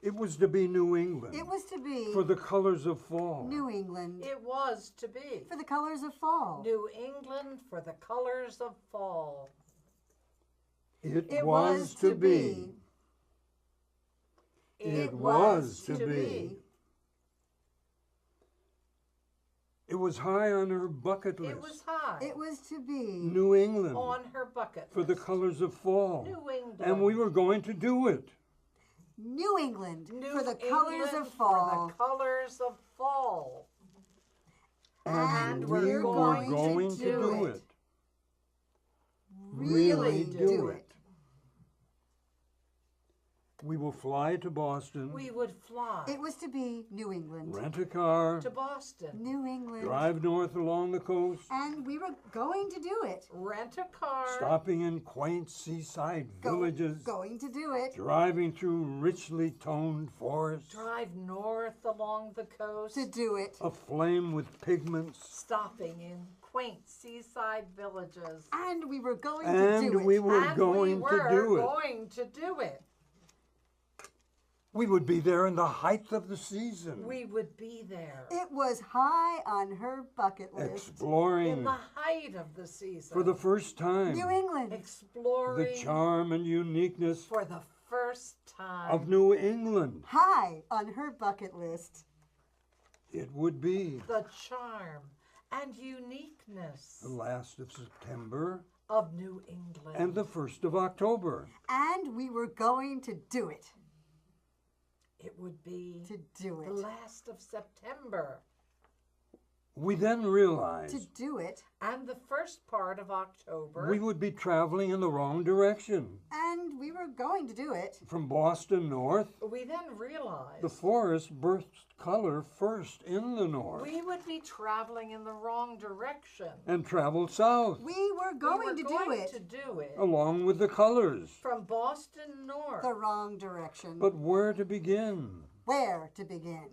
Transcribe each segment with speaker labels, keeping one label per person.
Speaker 1: It was to be New England.
Speaker 2: It was to be
Speaker 1: For the colors of fall.
Speaker 2: New England.
Speaker 3: It was to be
Speaker 2: For the colors of fall.
Speaker 3: New England for the colors of fall.
Speaker 1: It was to be. It was to be. It was high on her bucket list.
Speaker 3: It was high
Speaker 2: It was to be
Speaker 1: New England.
Speaker 3: on her bucket
Speaker 1: For the
Speaker 3: list.
Speaker 1: colors of fall.
Speaker 3: New England.
Speaker 1: And we were going to do it.
Speaker 2: New England
Speaker 3: New
Speaker 2: for the colors
Speaker 3: England
Speaker 2: of fall.
Speaker 3: For the colors of fall.
Speaker 1: And we
Speaker 2: we're
Speaker 1: were
Speaker 2: going
Speaker 1: going
Speaker 2: to
Speaker 1: to
Speaker 2: do
Speaker 1: do
Speaker 2: it.
Speaker 1: it.
Speaker 2: Really do it.
Speaker 1: We will fly to Boston,
Speaker 3: We would fly
Speaker 2: It was to be New England.
Speaker 1: rent a car,
Speaker 3: to Boston,
Speaker 2: New England.
Speaker 1: drive north along the coast,
Speaker 2: And we were going to do it.
Speaker 3: rent a car,
Speaker 1: stopping in quaint seaside villages,
Speaker 2: Going to do it.
Speaker 1: driving through richly toned forests,
Speaker 3: drive north along the coast,
Speaker 2: To do it.
Speaker 1: aflame with pigments,
Speaker 3: stopping in quaint seaside villages.
Speaker 2: And we were going to
Speaker 1: and
Speaker 2: do it.
Speaker 1: we were
Speaker 3: And
Speaker 1: going
Speaker 3: we
Speaker 1: to
Speaker 3: were
Speaker 1: do it.
Speaker 3: going to do it.
Speaker 1: We would be there in the height of the season,
Speaker 3: We would be there
Speaker 2: It was high on her bucket list.
Speaker 3: in
Speaker 1: exploring
Speaker 3: the height of the season.
Speaker 1: for the first time
Speaker 2: New England.
Speaker 3: exploring
Speaker 1: the charm and uniqueness
Speaker 3: for the first time.
Speaker 1: of New England.
Speaker 2: High on her bucket list.
Speaker 1: It would be
Speaker 3: the charm and uniqueness
Speaker 1: the last of September
Speaker 3: of New England.
Speaker 1: and the 1st of October.
Speaker 2: And we were going to do it.
Speaker 3: It would be
Speaker 2: To do
Speaker 3: the
Speaker 2: it.
Speaker 3: last of September
Speaker 1: We then realized
Speaker 2: To do it.
Speaker 3: and the first part of October.
Speaker 1: we would be traveling in the wrong direction.
Speaker 2: And we were going to do it.
Speaker 1: From Boston north,
Speaker 3: We then realized
Speaker 1: the forest burst color first in the north
Speaker 3: we would be traveling in the wrong direction.
Speaker 1: and travel south
Speaker 2: We were going
Speaker 3: we
Speaker 2: to
Speaker 3: were
Speaker 2: do
Speaker 3: going
Speaker 2: it.
Speaker 3: to do it
Speaker 1: along with the colors.
Speaker 3: from Boston north.
Speaker 2: The wrong direction.
Speaker 1: But where to begin?
Speaker 2: Where to begin?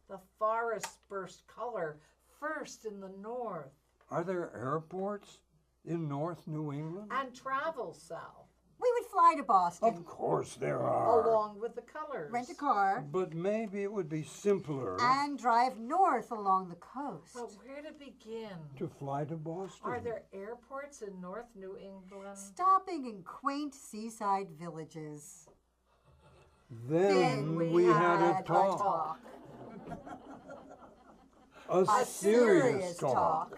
Speaker 3: The forest burst color first in the north
Speaker 1: Are there airports in North New England?
Speaker 3: and travel south
Speaker 2: We would fly to Boston.
Speaker 1: Of course there are.
Speaker 3: along with the colors.
Speaker 2: Rent a car.
Speaker 1: But maybe it would be simpler
Speaker 2: And drive north along the coast.
Speaker 3: But where to begin?
Speaker 1: to fly to Boston.
Speaker 3: Are there airports in North New England?
Speaker 2: Stopping in quaint seaside villages.
Speaker 1: Then we had a talk. A
Speaker 2: A
Speaker 1: serious talk.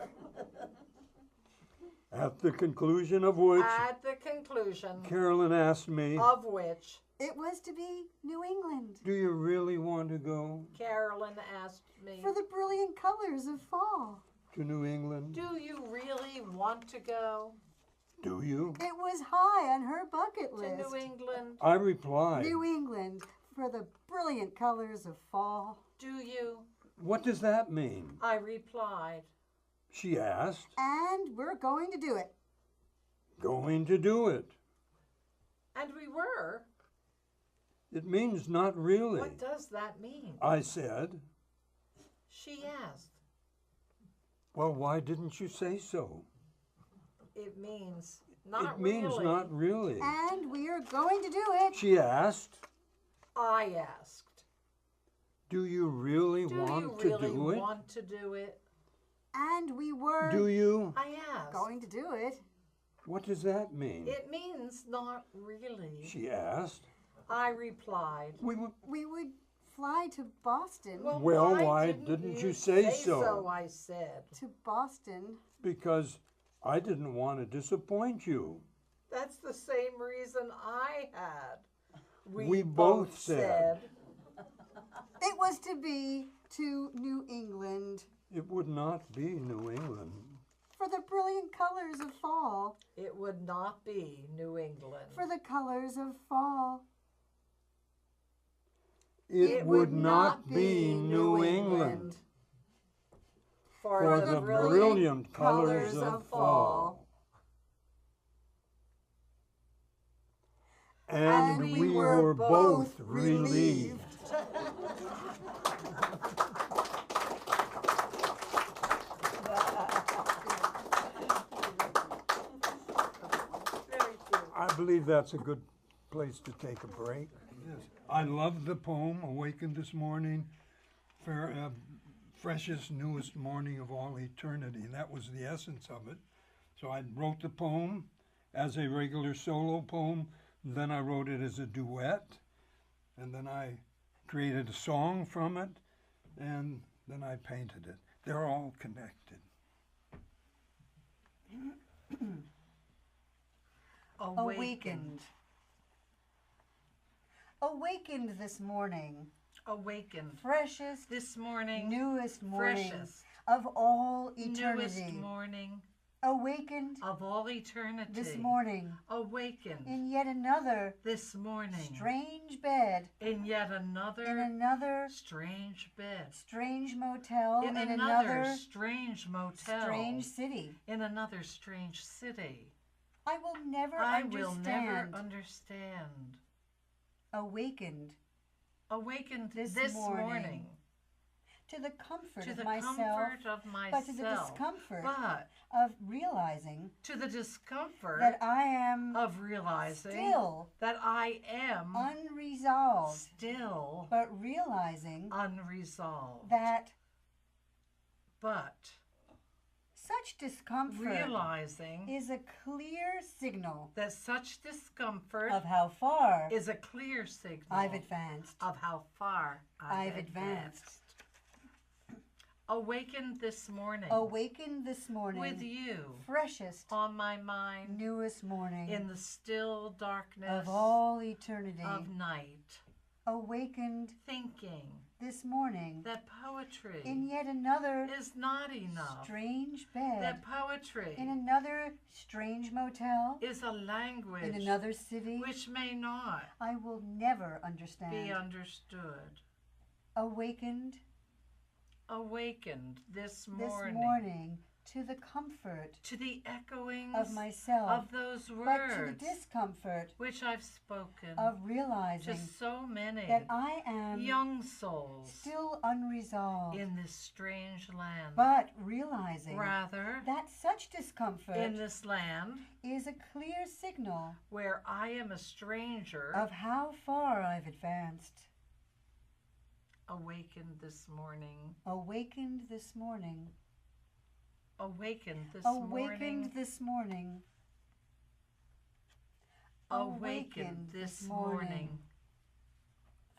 Speaker 1: At the conclusion of which
Speaker 3: At the conclusion
Speaker 1: Carolyn asked me,
Speaker 3: of which
Speaker 2: It was to be New England.
Speaker 1: do you really want to go
Speaker 3: Carolyn asked me,
Speaker 2: For the brilliant colors of fall.
Speaker 1: to New England?
Speaker 3: do you really want to go
Speaker 1: Do you?
Speaker 2: It was high on her bucket
Speaker 3: to
Speaker 2: list.
Speaker 3: New England?
Speaker 1: I replied,
Speaker 2: New England for the brilliant colors of fall.
Speaker 3: Do you?
Speaker 1: what does that mean?
Speaker 3: I replied,
Speaker 1: She asked,
Speaker 2: And we're going to do it.
Speaker 1: going to do it.
Speaker 3: and we were.
Speaker 1: It means not really.
Speaker 3: What does that mean?
Speaker 1: I said,
Speaker 3: She asked.
Speaker 1: well, why didn't you say so?
Speaker 3: It means not
Speaker 1: It means
Speaker 3: really.
Speaker 1: not really.
Speaker 2: And we are going to do it.
Speaker 1: She asked,
Speaker 3: I asked.
Speaker 1: do you really
Speaker 3: Do
Speaker 1: want
Speaker 3: you
Speaker 1: to
Speaker 3: really
Speaker 1: do it?
Speaker 3: want to do it?
Speaker 2: And we were
Speaker 1: Do you?
Speaker 3: I asked.
Speaker 2: going to do it.
Speaker 1: What does that mean?
Speaker 3: It means not really.
Speaker 1: She asked.
Speaker 3: I replied.
Speaker 1: We would,
Speaker 2: We would fly to Boston.
Speaker 1: Well,
Speaker 3: why
Speaker 1: why
Speaker 3: didn't
Speaker 1: didn't
Speaker 3: you
Speaker 1: you say so?
Speaker 3: so? I said.
Speaker 2: To Boston.
Speaker 1: because I didn't want to disappoint you.
Speaker 3: That's the same reason I had.
Speaker 1: We both said.
Speaker 2: It was to be to New England
Speaker 1: It would not be New England.
Speaker 2: for the brilliant colors of fall.
Speaker 3: It would not be New England.
Speaker 2: For the colors of fall.
Speaker 1: It would not be New England.
Speaker 3: For
Speaker 1: the brilliant colors of fall. And we were both relieved.
Speaker 3: Very cute.
Speaker 1: I believe that's a good place to take a break. Yes, I love the poem, Awakened This Morning, freshest, newest morning of all eternity. And that was the essence of it. So I wrote the poem as a regular solo poem, then I wrote it as a duet, and then I created a song from it, and then I painted it. They're all connected.
Speaker 2: Awakened. Awakened this morning.
Speaker 3: Awakened.
Speaker 2: Freshest,
Speaker 3: This morning.
Speaker 2: newest morning
Speaker 3: Freshest.
Speaker 2: of all eternity.
Speaker 3: Newest morning.
Speaker 2: Awakened
Speaker 3: Of all eternity.
Speaker 2: this morning
Speaker 3: Awakened.
Speaker 2: in yet another
Speaker 3: This morning.
Speaker 2: strange bed,
Speaker 3: In yet another.
Speaker 2: in another
Speaker 3: Strange bed.
Speaker 2: strange motel,
Speaker 3: In
Speaker 2: in
Speaker 3: another strange motel.
Speaker 2: strange city.
Speaker 3: In another strange city.
Speaker 2: I will never
Speaker 3: I
Speaker 2: understand.
Speaker 3: will never understand.
Speaker 2: Awakened
Speaker 3: Awakened
Speaker 2: This
Speaker 3: this
Speaker 2: morning
Speaker 3: morning.
Speaker 2: to the comfort
Speaker 3: To
Speaker 2: of
Speaker 3: the
Speaker 2: myself,
Speaker 3: comfort of
Speaker 2: but to the
Speaker 3: myself.
Speaker 2: discomfort
Speaker 3: But
Speaker 2: of realizing
Speaker 3: to the discomfort
Speaker 2: that I am
Speaker 3: of realizing
Speaker 2: still
Speaker 3: that I am
Speaker 2: unresolved,
Speaker 3: still
Speaker 2: but realizing
Speaker 3: unresolved.
Speaker 2: that
Speaker 3: But
Speaker 2: such discomfort
Speaker 3: realizing
Speaker 2: is a clear signal
Speaker 3: that such discomfort
Speaker 2: of how far
Speaker 3: is a clear signal
Speaker 2: I've advanced.
Speaker 3: of how far
Speaker 2: I've advanced.
Speaker 3: Awakened this morning
Speaker 2: Awakened this morning
Speaker 3: with you
Speaker 2: freshest,
Speaker 3: on my mind
Speaker 2: newest morning
Speaker 3: in the still darkness
Speaker 2: of all eternity.
Speaker 3: of night,
Speaker 2: Awakened
Speaker 3: thinking
Speaker 2: this morning
Speaker 3: that poetry
Speaker 2: in yet another
Speaker 3: is not enough,
Speaker 2: strange bed,
Speaker 3: that poetry
Speaker 2: in another strange motel,
Speaker 3: is a language
Speaker 2: in another city
Speaker 3: which may not
Speaker 2: I will never
Speaker 3: be
Speaker 2: understand.
Speaker 3: understood.
Speaker 2: Awakened
Speaker 3: Awakened this
Speaker 2: this
Speaker 3: morning,
Speaker 2: morning to the comfort
Speaker 3: to the echoings
Speaker 2: of myself,
Speaker 3: of those
Speaker 2: but
Speaker 3: words
Speaker 2: to the discomfort
Speaker 3: which I've spoken
Speaker 2: of
Speaker 3: to
Speaker 2: realizing
Speaker 3: so many
Speaker 2: that I am
Speaker 3: young souls
Speaker 2: still unresolved,
Speaker 3: in this strange land.
Speaker 2: but realizing
Speaker 3: Rather,
Speaker 2: that such discomfort
Speaker 3: in this land
Speaker 2: is a clear signal
Speaker 3: where I am a stranger,
Speaker 2: of how far I've advanced.
Speaker 3: awakened this morning,
Speaker 2: Awakened this morning.
Speaker 3: awakened this
Speaker 2: Awakened
Speaker 3: morning,
Speaker 2: this morning.
Speaker 3: awakened this morning.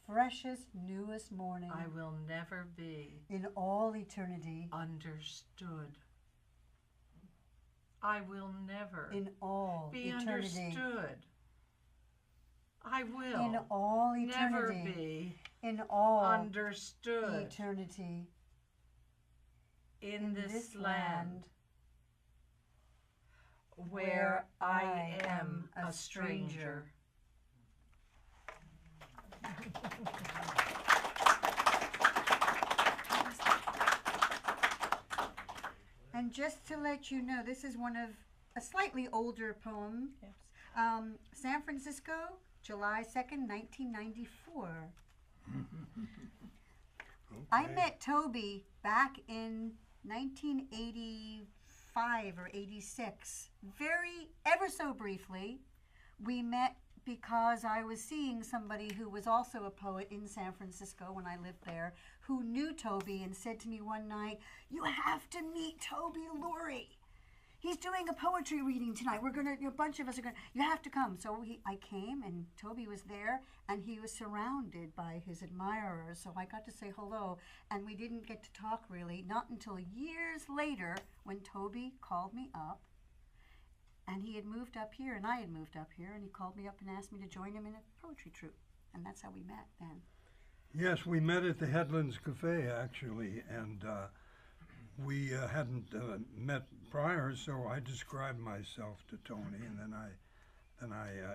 Speaker 2: Freshest, newest morning
Speaker 3: I will never be
Speaker 2: in all eternity.
Speaker 3: understood. I will never
Speaker 2: In all
Speaker 3: be
Speaker 2: eternity.
Speaker 3: understood. I
Speaker 2: In
Speaker 3: will
Speaker 2: all
Speaker 3: never
Speaker 2: eternity.
Speaker 3: be
Speaker 2: In all
Speaker 3: understood
Speaker 2: eternity.
Speaker 3: in this land where I am a stranger.
Speaker 2: And just to let you know, this is one of a slightly older poem.
Speaker 3: Yes.
Speaker 2: San Francisco, July 2nd, 1994. I met Toby back in 1985 or 86. Ever so briefly. We met because I was seeing somebody who was also a poet in San Francisco when I lived there, who knew Toby and said to me one night, "You have to meet Toby Lurie. He's doing a poetry reading tonight. A bunch of us are gonna, you have to come." So I came, and Toby was there, and he was surrounded by his admirers. So I got to say hello, and we didn't get to talk really, not until years later when Toby called me up, and he had moved up here, and I had moved up here, and he called me up and asked me to join him in a poetry troupe, and that's how we met then.
Speaker 1: Yes, we met at the Headlands Cafe, actually, and we hadn't met prior, so I described myself to Toni, and then I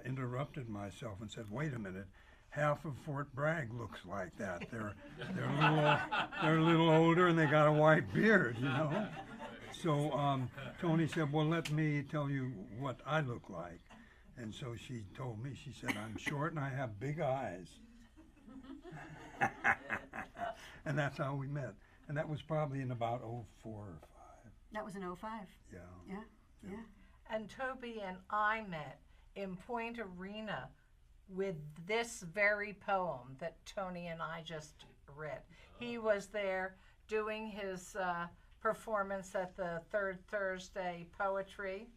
Speaker 1: interrupted myself and said, "Wait a minute, half of Fort Bragg looks like that. They're a little older, and they got a white beard, you know." So Toni said, "Well, let me tell you what I look like," and so she told me. She said, "I'm short and I have big eyes," and that's how we met. And that was probably in about 04 or 05.
Speaker 2: That was in 05.
Speaker 1: Yeah.
Speaker 2: Yeah, yeah.
Speaker 3: And Toby and I met in Point Arena with this very poem that Toni and I just read. He was there doing his performance at the Third Thursday Poetry,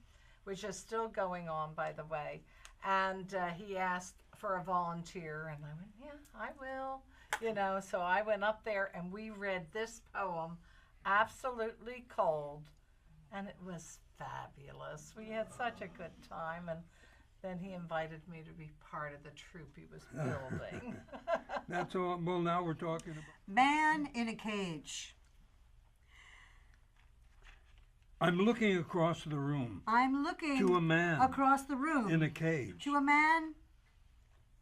Speaker 3: which is still going on, by the way. And he asked for a volunteer, and I went, yeah, I will. You know, so I went up there and we read this poem absolutely cold, and it was fabulous. We had such a good time, and then he invited me to be part of the troupe he was building.
Speaker 1: That's all. Well, now we're talking about.
Speaker 2: Man in a cage.
Speaker 1: I'm looking across the room
Speaker 2: I'm looking
Speaker 1: to a man
Speaker 2: across the room
Speaker 1: in a cage.
Speaker 2: to a man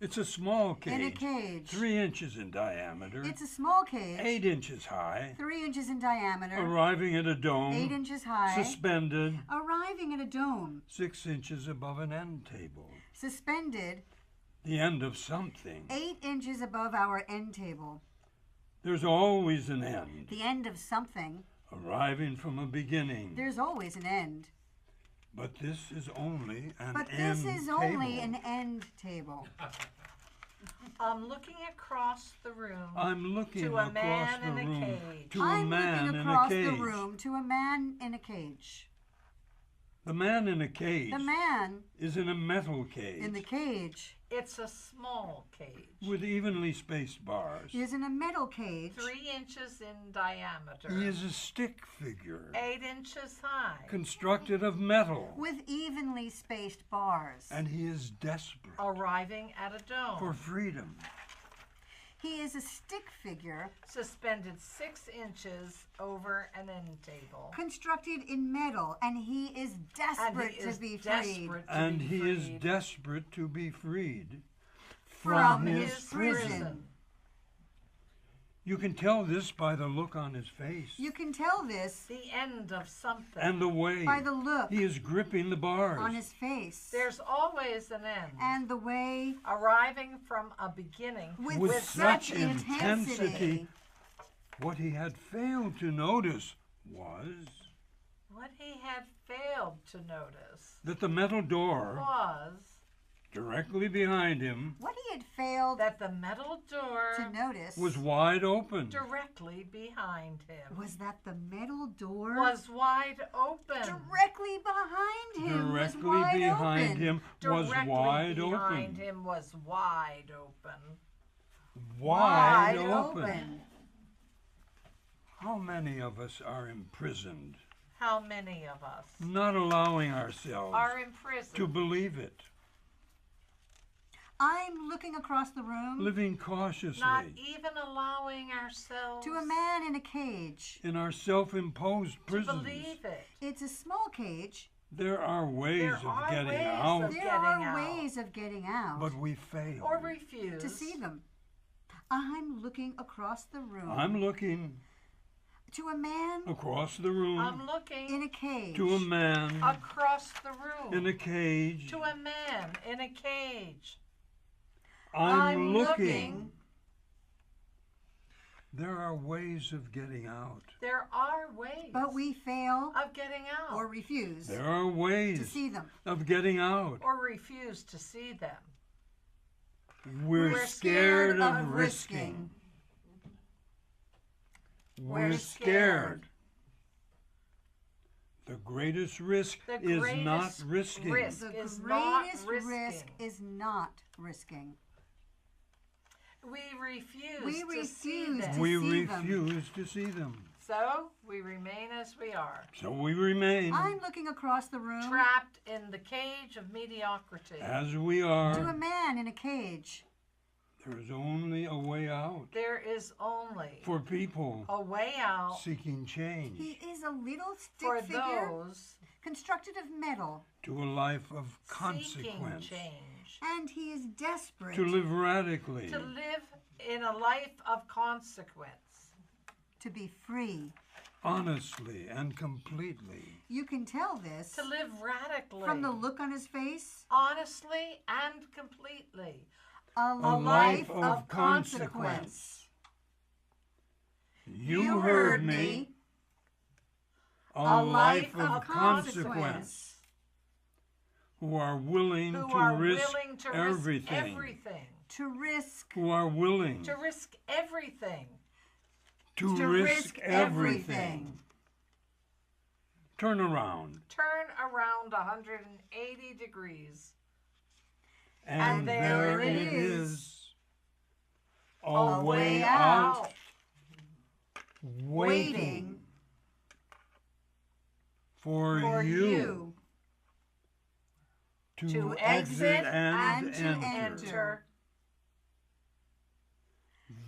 Speaker 1: It's a small cage.
Speaker 2: in a cage.
Speaker 1: 3 inches in diameter.
Speaker 2: It's a small cage.
Speaker 1: 8 inches high.
Speaker 2: 3 inches in diameter.
Speaker 1: Arriving at a dome.
Speaker 2: 8 inches high.
Speaker 1: Suspended.
Speaker 2: Arriving at a dome.
Speaker 1: 6 inches above an end table.
Speaker 2: Suspended
Speaker 1: The end of something.
Speaker 2: 8 inches above our end table.
Speaker 1: There's always an end.
Speaker 2: The end of something.
Speaker 1: Arriving from a beginning.
Speaker 2: There's always an end.
Speaker 1: But this is only an
Speaker 2: But
Speaker 1: end
Speaker 2: this is
Speaker 1: table.
Speaker 2: only an end table.
Speaker 3: I'm looking across the room
Speaker 1: I'm looking
Speaker 3: to a
Speaker 1: across
Speaker 3: man
Speaker 1: the
Speaker 3: in a
Speaker 1: room
Speaker 3: cage.
Speaker 1: to a
Speaker 2: I'm
Speaker 1: man
Speaker 2: looking
Speaker 1: in a
Speaker 2: across
Speaker 1: cage.
Speaker 2: the room to a man in a cage.
Speaker 1: The man in a cage
Speaker 2: The man
Speaker 1: is in a metal cage
Speaker 2: in the cage
Speaker 3: It's a small cage,
Speaker 1: with evenly spaced bars.
Speaker 2: is in a metal cage.
Speaker 3: 3 inches in diameter,
Speaker 1: He is a stick figure
Speaker 3: 8 inches high,
Speaker 1: constructed of metal,
Speaker 2: With evenly spaced bars.
Speaker 1: and he is desperate
Speaker 3: arriving at a dome,
Speaker 1: for freedom.
Speaker 2: He is a stick figure
Speaker 3: suspended 6 inches over an end table.
Speaker 2: constructed in metal, and he is
Speaker 3: And
Speaker 2: desperate
Speaker 3: he
Speaker 2: to
Speaker 3: is
Speaker 2: be freed
Speaker 3: desperate to
Speaker 1: And
Speaker 3: be
Speaker 1: he is
Speaker 3: freed
Speaker 1: desperate to be freed
Speaker 2: from
Speaker 3: his
Speaker 2: his prison.
Speaker 1: You can tell this by the look on his face
Speaker 2: You can tell this
Speaker 3: The end of something.
Speaker 1: and the way
Speaker 2: by the look
Speaker 1: he is gripping the bars.
Speaker 2: on his face
Speaker 3: There's always an end,
Speaker 2: and the way
Speaker 3: arriving from a beginning
Speaker 1: With such intensity. What he had failed to notice was
Speaker 3: What he had failed to notice
Speaker 1: that the metal door
Speaker 3: was
Speaker 1: directly behind him
Speaker 2: What he had failed
Speaker 3: that the metal door
Speaker 2: to notice
Speaker 1: was wide open.
Speaker 3: directly behind him
Speaker 2: was that the metal door
Speaker 3: was wide open.
Speaker 2: directly behind him was
Speaker 1: Directly
Speaker 2: wide
Speaker 1: behind
Speaker 2: open.
Speaker 1: him was
Speaker 3: Directly
Speaker 1: wide
Speaker 3: behind
Speaker 1: open.
Speaker 3: him was wide open.
Speaker 1: Wide
Speaker 2: Wide
Speaker 1: open.
Speaker 2: open.
Speaker 1: How many of us are imprisoned,
Speaker 3: How many of us
Speaker 1: not allowing ourselves
Speaker 3: are imprisoned?
Speaker 1: to believe it,
Speaker 2: I'm looking across the room
Speaker 1: living cautiously
Speaker 3: not even allowing ourselves
Speaker 2: to a man in a cage.
Speaker 1: in our self-imposed
Speaker 3: to
Speaker 1: prisons?
Speaker 3: believe it.
Speaker 2: It's a small cage.
Speaker 1: There are ways
Speaker 3: There
Speaker 1: of
Speaker 3: are
Speaker 1: getting
Speaker 3: ways
Speaker 1: out,
Speaker 3: of
Speaker 2: There
Speaker 3: getting
Speaker 2: are
Speaker 3: out.
Speaker 2: ways of getting out
Speaker 1: but we fail.
Speaker 3: Or refuse
Speaker 2: to see them. I'm looking across the room
Speaker 1: I'm looking
Speaker 2: to a man
Speaker 1: across the room
Speaker 3: I'm looking
Speaker 2: in a cage.
Speaker 1: to a man
Speaker 3: across the room
Speaker 1: in a cage.
Speaker 3: to a man in a cage.
Speaker 1: I'm looking. There are ways of getting out.
Speaker 3: There are ways
Speaker 2: But we fail
Speaker 3: of getting out
Speaker 2: or refuse
Speaker 1: There are
Speaker 2: to
Speaker 1: ways
Speaker 2: see them.
Speaker 1: of getting out.
Speaker 3: or refuse to see them.
Speaker 1: We're scared of risking. We're
Speaker 3: We're
Speaker 1: scared. The greatest risk
Speaker 3: The
Speaker 1: is not
Speaker 3: greatest
Speaker 1: risking.
Speaker 3: risk
Speaker 2: The
Speaker 3: is not
Speaker 2: greatest
Speaker 3: risking.
Speaker 2: risk is not risking.
Speaker 3: We refuse
Speaker 2: We
Speaker 3: to
Speaker 2: refuse
Speaker 3: see
Speaker 2: to
Speaker 3: them.
Speaker 1: We
Speaker 2: see them.
Speaker 1: refuse to see them.
Speaker 3: So we remain as we are,
Speaker 1: So we remain
Speaker 2: I'm looking across the room
Speaker 3: trapped in the cage of mediocrity.
Speaker 1: as we
Speaker 2: to a
Speaker 1: are.
Speaker 2: man in a cage.
Speaker 1: There is only a way out
Speaker 3: There is only
Speaker 1: for people
Speaker 3: a way out
Speaker 1: seeking change
Speaker 2: He is a little stick
Speaker 3: for
Speaker 2: figure
Speaker 3: those
Speaker 2: constructed of metal,
Speaker 1: to a life of
Speaker 3: seeking
Speaker 1: consequence,
Speaker 3: change.
Speaker 2: and he is desperate
Speaker 1: to live radically,
Speaker 3: To live in a life of consequence.
Speaker 2: to be free.
Speaker 1: honestly, and completely.
Speaker 2: You can tell this
Speaker 3: To live radically.
Speaker 2: from the look on his face.
Speaker 3: honestly and completely.
Speaker 2: A
Speaker 1: life
Speaker 2: life
Speaker 1: of
Speaker 2: of consequence.
Speaker 1: You heard me. A life of consequence. who are willing
Speaker 3: who
Speaker 1: to
Speaker 3: are
Speaker 1: risk
Speaker 3: willing to
Speaker 1: everything.
Speaker 3: risk everything.
Speaker 2: To risk.
Speaker 1: Who are willing
Speaker 3: To risk everything.
Speaker 1: to risk everything. Turn around.
Speaker 3: Turn around 180 degrees.
Speaker 1: And there it is. A way
Speaker 2: out.
Speaker 1: out. Waiting for
Speaker 2: For
Speaker 1: you
Speaker 2: you.
Speaker 1: to
Speaker 3: exit
Speaker 1: and
Speaker 2: to
Speaker 1: enter.
Speaker 3: Enter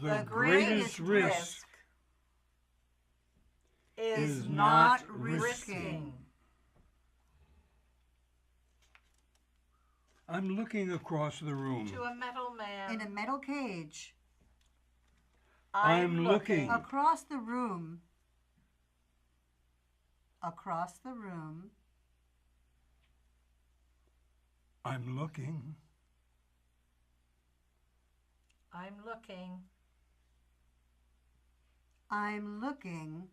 Speaker 1: The greatest risk
Speaker 3: is
Speaker 1: not
Speaker 3: risking.
Speaker 1: I'm looking across the room.
Speaker 3: To a metal man.
Speaker 2: In a metal cage.
Speaker 1: I'm looking.
Speaker 2: Across the room. Across the room.
Speaker 1: I'm looking.
Speaker 3: I'm looking.
Speaker 2: I'm looking